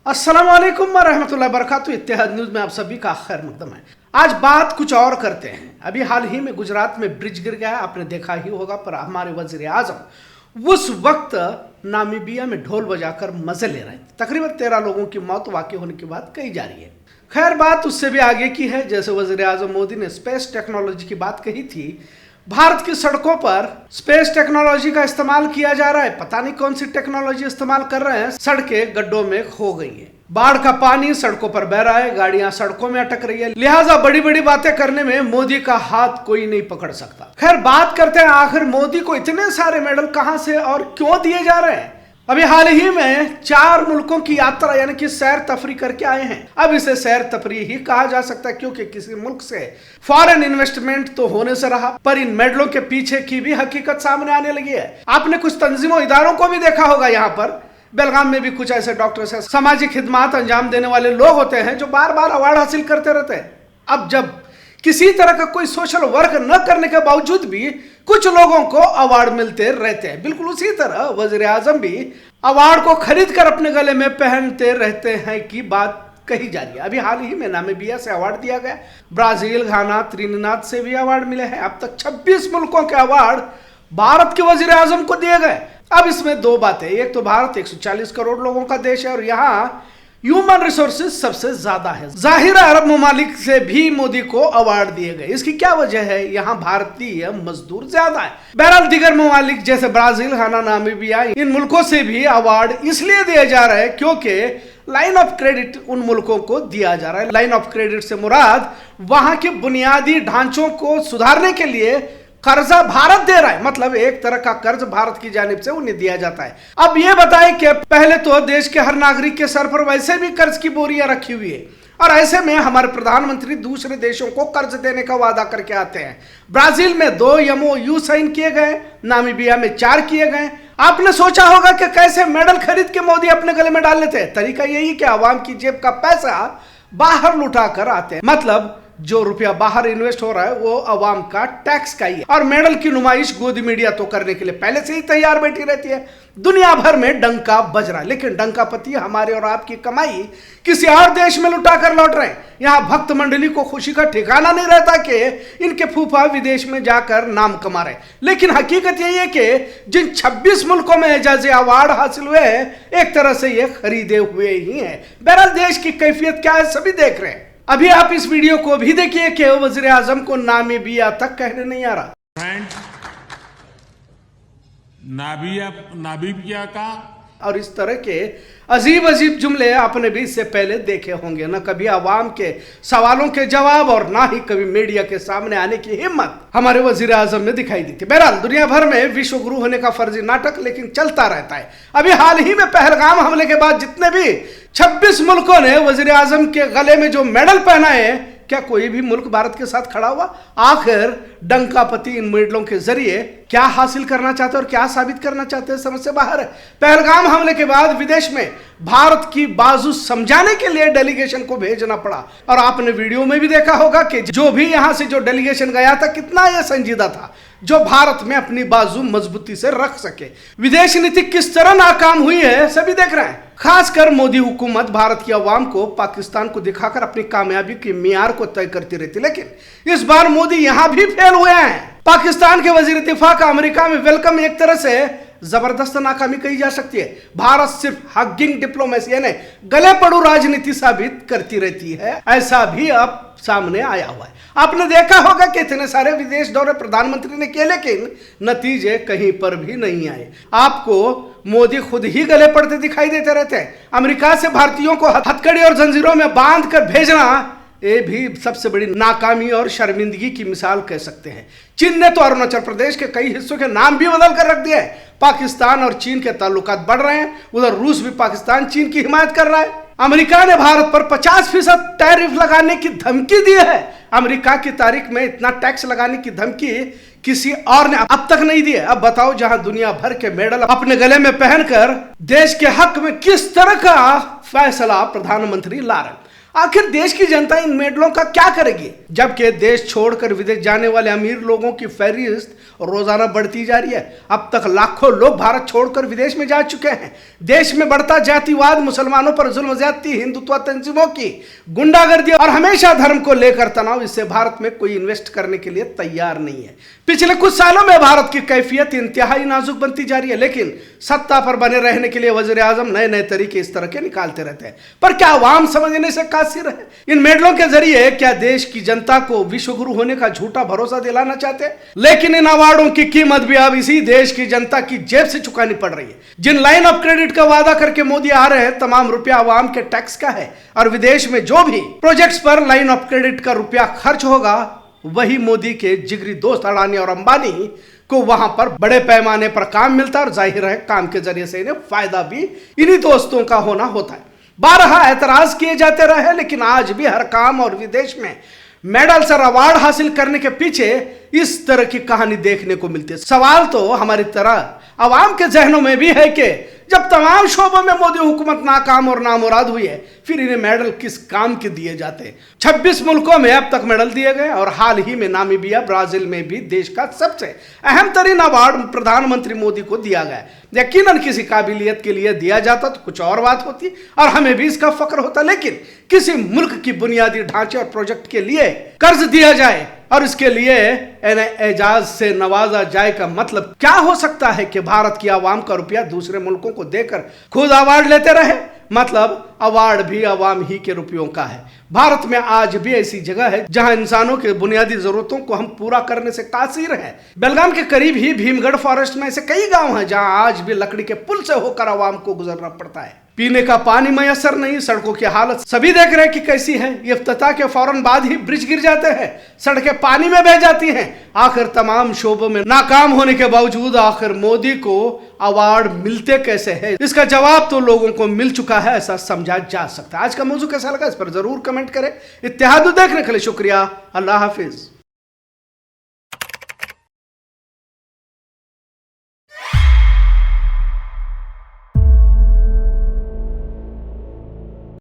अस्सलाम वालेकुम रहमतुल्लाहि बरकातुहू। इत्तेहाद न्यूज़ में आप सभी का खैर मकदम है। आज बात कुछ और करते हैं। अभी हाल ही में गुजरात में ब्रिज गिर गया, आपने देखा ही होगा, पर हमारे वजीर आजम उस वक्त नामीबिया में ढोल बजाकर मजे ले रहे थे। तकरीबन 13 लोगों की मौत वाक़ई होने की बात कही जा रही है। खैर, बात उससे भी आगे की है। जैसे वजीर आजम मोदी ने स्पेस टेक्नोलॉजी की बात कही थी, भारत की सड़कों पर स्पेस टेक्नोलॉजी का इस्तेमाल किया जा रहा है। पता नहीं कौन सी टेक्नोलॉजी इस्तेमाल कर रहे हैं, सड़कें गड्ढों में खो गई हैं, बाढ़ का पानी सड़कों पर बह रहा है, गाड़ियां सड़कों में अटक रही है। लिहाजा बड़ी बड़ी बातें करने में मोदी का हाथ कोई नहीं पकड़ सकता। खैर, बात करते हैं आखिर मोदी को इतने सारे मेडल कहां से और क्यों दिए जा रहे हैं। अभी हाल ही में 4 मुल्कों की यात्रा यानी कि सैर तफरी करके आए हैं। अब इसे सैर तफरी ही कहा जा सकता है, क्योंकि किसी मुल्क से फॉरेन इन्वेस्टमेंट तो होने से रहा, पर इन मेडलों के पीछे की भी हकीकत सामने आने लगी है। आपने कुछ तंजीमों इदारों को भी देखा होगा। यहाँ पर बेलगाम में भी कुछ ऐसे डॉक्टर्स हैं, सामाजिक खिदमात अंजाम देने वाले लोग होते हैं, जो बार बार अवार्ड हासिल करते रहते हैं। अब जब किसी तरह का कोई सोशल वर्क न करने के बावजूद भी कुछ लोगों को अवार्ड मिलते रहते हैं, बिल्कुल उसी तरह वजीर आजम भी अवार्ड को खरीद कर अपने गले में पहनते रहते हैं की बात कही जा रही है। अभी हाल ही में नामीबिया से अवार्ड दिया गया, ब्राजील, घाना, त्रिनिदाद से भी अवार्ड मिले हैं। अब तक 26 मुल्कों के अवार्ड भारत के वजीर आजम को दिए गए। अब इसमें 2 बातें, एक तो भारत 140 करोड़ लोगों का देश है और यहाँ ह्यूमन रिसोर्सेज सबसे ज्यादा है। जाहिर है अरब ममालिक से भी मोदी को अवार्ड दिए गए। इसकी क्या वजह है? यहाँ भारतीय मजदूर ज्यादा है। बहरहाल दीगर ममालिक जैसे ब्राजील, घाना, नामीबिया, इन मुल्कों से भी अवार्ड इसलिए दिए जा रहे हैं क्योंकि लाइन ऑफ क्रेडिट उन मुल्कों को दिया जा रहा है। लाइन ऑफ क्रेडिट से मुराद वहां के बुनियादी ढांचों को सुधारने के लिए कर्जा भारत दे रहा है, मतलब एक तरह का कर्ज भारत की जानिब से उन्हें दिया जाता है। अब यह बताएं कि पहले तो देश के हर नागरिक के सर पर वैसे भी कर्ज की बोरियां रखी हुई है, और ऐसे में हमारे प्रधानमंत्री दूसरे देशों को कर्ज देने का वादा करके आते हैं। ब्राजील में 2 MOU साइन किए गए, नामीबिया में 4 किए गए। आपने सोचा होगा कि कैसे मेडल खरीद के मोदी अपने गले में डाल लेते हैं। तरीका यही कि आवाम की जेब का पैसा बाहर लुटा कर आते हैं, मतलब जो रुपया बाहर इन्वेस्ट हो रहा है वो अवाम का टैक्स का ही है। और मेडल की नुमाइश गोदी मीडिया तो करने के लिए पहले से ही तैयार बैठी रहती है। दुनिया भर में डंका बज रहा है, लेकिन डंकापति हमारे और आपकी कमाई किसी और देश में लुटा कर लौट रहे हैं। यहाँ भक्त मंडली को खुशी का ठिकाना नहीं रहता कि इनके फूफा विदेश में जाकर नाम कमा रहे। लेकिन हकीकत यही है कि जिन 26 मुल्कों में एजाज़ी अवार्ड हासिल हुए हैं, एक तरह से ये खरीदे हुए ही हैं। बहरहाल देश की कैफियत क्या है सभी देख रहे हैं। अभी आप इस वीडियो को भी देखिए कि वजीर आजम को नामीबिया तक कहने नहीं आ रहा। नामीबिया का और इस तरह के अजीब अजीब जुमले आपने भी इससे पहले देखे होंगे। न कभी आवाम के सवालों के जवाब और ना ही कभी मीडिया के सामने आने की हिम्मत हमारे वजीर आजम में दिखाई दी थी। बहरहाल दुनिया भर में विश्व गुरु होने का फर्जी नाटक लेकिन चलता रहता है। अभी हाल ही में पहलगाम हमले के बाद जितने भी 26 मुल्कों ने वजीर आजम के गले में जो मेडल पहनाए, क्या कोई भी मुल्क भारत के साथ खड़ा हुआ? आखिर डंकापति इन मेडलों के जरिए क्या हासिल करना चाहते हैं और क्या साबित करना चाहते हैं, समझ से बाहर है। पहलगाम हमले के बाद विदेश में भारत की बाजू समझाने के लिए डेलीगेशन को भेजना पड़ा, और आपने वीडियो में भी देखा होगा कि जो भी यहां से जो डेलीगेशन गया था कितना यह संजीदा था, जो भारत में अपनी बाजू मजबूती से रख सके। विदेश नीति किस तरह नाकाम हुई है सभी देख रहे हैं। खासकर मोदी हुकूमत भारत की आवाम को पाकिस्तान को दिखाकर अपनी कामयाबी के मियार को तय करती रहती, लेकिन इस बार मोदी यहां भी फेल हुए हैं। पाकिस्तान के वजीर दिफा का अमेरिका में वेलकम एक तरह से जबरदस्त नाकामी कही जा सकती है। भारत सिर्फ हगिंग डिप्लोमेसी यानी गले पड़ू राजनीति साबित करती रहती है, ऐसा भी अब सामने आया हुआ है। आपने देखा होगा कि इतने सारे विदेश दौरे प्रधानमंत्री ने किए, लेकिन नतीजे कहीं पर भी नहीं आए। आपको मोदी खुद ही गले पड़ते दिखाई देते रहते हैं। अमेरिका से भारतीयों को हथकड़ी और जंजीरों में बांध कर भेजना, ये भी सबसे बड़ी नाकामी और शर्मिंदगी की मिसाल कह सकते हैं। चीन ने तो अरुणाचल प्रदेश के कई हिस्सों के नाम भी बदल कर रख दिए हैं। पाकिस्तान और चीन के ताल्लुकात बढ़ रहे हैं। उधर रूस भी पाकिस्तान चीन की हिमायत कर रहा है। अमेरिका ने भारत पर 50% टैरिफ लगाने की धमकी दी है। अमेरिका की तारीख में इतना टैक्स लगाने की धमकी किसी और ने अब तक नहीं दी है। अब बताओ, जहां दुनिया भर के मेडल अपने गले में पहनकर देश के हक में किस तरह का फैसला प्रधानमंत्री ला रहे हैं। आखिर देश की जनता इन मेडलों का क्या करेगी, जबकि देश छोड़कर विदेश जाने वाले अमीर लोगों की फहरिस्त रोजाना बढ़ती जा रही है। अब तक लाखों लोग भारत छोड़कर विदेश में जा चुके हैं। देश में बढ़ता जातिवाद, मुसलमानों पर जुल्म ज्यादती, हिंदुत्व तंजीमों की गुंडागर्दी और हमेशा धर्म को लेकर तनाव, इससे भारत में कोई इन्वेस्ट करने के लिए तैयार नहीं है। पिछले कुछ सालों में भारत की कैफियत इंतहाई नाजुक बनती जा रही है, लेकिन सत्ता पर बने रहने के लिए वजीर आजम नए नए तरीके इस तरह के निकालते रहते हैं। पर क्या आवाम समझने से कासिर है? इन मेडलों के जरिए क्या देश की जनता को विश्वगुरु होने का झूठा भरोसा दिलाना चाहते हैं? लेकिन इन अवार्डों की कीमत भी अब इसी देश की जनता की जेब से चुकानी पड़ रही है। जिन लाइन ऑफ क्रेडिट का वादा करके मोदी आ रहे हैं, तमाम रुपया आवाम के टैक्स का है, और विदेश में जो भी प्रोजेक्ट्स पर लाइन ऑफ क्रेडिट का रुपया खर्च होगा, वही मोदी के जिगरी दोस्त अडानी और अंबानी को वहां पर बड़े पैमाने पर काम मिलता है, और जाहिर है काम के जरिए से इन्हें फायदा भी इन्हीं दोस्तों का होना होता है। बारहा ऐतराज किए जाते रहे, लेकिन आज भी हर काम और विदेश में मेडल्स और अवार्ड हासिल करने के पीछे इस तरह की कहानी देखने को मिलती है। सवाल तो हमारी तरह अवाम के जहनों में भी है कि जब तमाम शोबों में मोदी हुकूमत नाकाम और नामुराद हुई है, फिर इन्हें मेडल किस काम के दिए जाते हैं? 26 मुल्कों में अब तक मेडल दिए गए, और हाल ही में नामीबिया, ब्राजील में भी देश का सबसे अहम तरीन अवार्ड प्रधानमंत्री मोदी को दिया गया। यकीनन किसी काबिलियत के लिए दिया जाता तो कुछ और बात होती और हमें भी इसका फक्र होता, लेकिन किसी मुल्क की बुनियादी ढांचे और प्रोजेक्ट के लिए कर्ज दिया जाए और इसके लिए एजाज से नवाजा जाए का मतलब क्या हो सकता है कि भारत की आवाम का रुपया दूसरे मुल्कों को देकर खुद अवार्ड लेते रहे? मतलब अवार्ड भी आवाम ही के रुपयों का है। भारत में आज भी ऐसी जगह है जहां इंसानों के बुनियादी जरूरतों को हम पूरा करने से कासिर हैं। बेलगाम के करीब ही भीमगढ़ फॉरेस्ट में ऐसे कई गांव हैं जहां आज भी लकड़ी के पुल से होकर आवाम को गुजरना पड़ता है। पीने का पानी मयसर नहीं, सड़कों की हालत सभी देख रहे हैं कि कैसी है। ये इफ्तिताह के फौरन बाद ही ब्रिज गिर जाते हैं, सड़कें पानी में बह जाती हैं। आखिर तमाम शोबों में नाकाम होने के बावजूद आखिर मोदी को अवार्ड मिलते कैसे हैं? इसका जवाब तो लोगों को मिल चुका है, ऐसा समझा जा सकता है। आज का मौजू कैसा लगा इस पर जरूर कमेंट करें। इत्तेहाद देखने के लिए शुक्रिया। अल्लाह हाफिज।